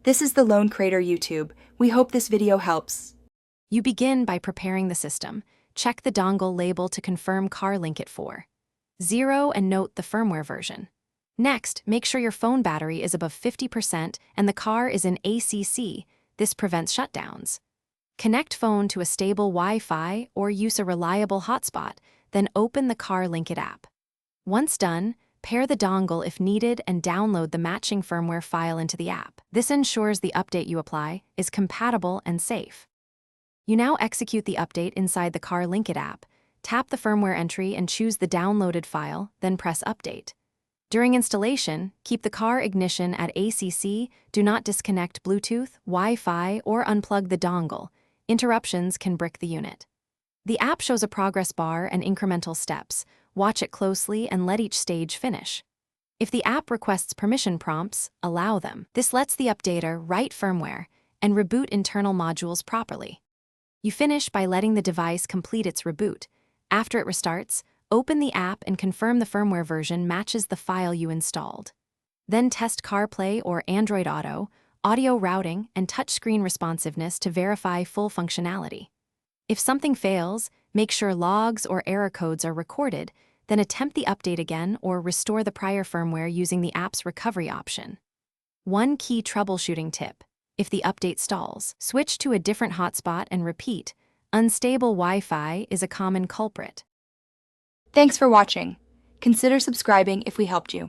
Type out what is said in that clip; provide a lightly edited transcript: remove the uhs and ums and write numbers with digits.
This is the Lone Crater YouTube. We hope this video helps. You begin by preparing the system. Check the dongle label to confirm Carlinkit 4.0 and note the firmware version. Next, make sure your phone battery is above 50% and the car is in ACC. This prevents shutdowns. Connect phone to a stable Wi-Fi or use a reliable hotspot, then open the Carlinkit app. Once done, pair the dongle if needed and download the matching firmware file into the app. This ensures the update you apply is compatible and safe. You now execute the update inside the Carlinkit app. Tap the firmware entry and choose the downloaded file, then press Update. During installation, keep the car ignition at ACC, do not disconnect Bluetooth, Wi-Fi, or unplug the dongle. Interruptions can brick the unit. The app shows a progress bar and incremental steps. Watch it closely and let each stage finish. If the app requests permission prompts, allow them. This lets the updater write firmware and reboot internal modules properly. You finish by letting the device complete its reboot. After it restarts, open the app and confirm the firmware version matches the file you installed. Then test CarPlay or Android Auto, audio routing, and touchscreen responsiveness to verify full functionality. If something fails, make sure logs or error codes are recorded, then attempt the update again or restore the prior firmware using the app's recovery option. One key troubleshooting tip: if the update stalls, switch to a different hotspot and repeat. Unstable Wi-Fi is a common culprit. Thanks for watching. Consider subscribing if we helped you.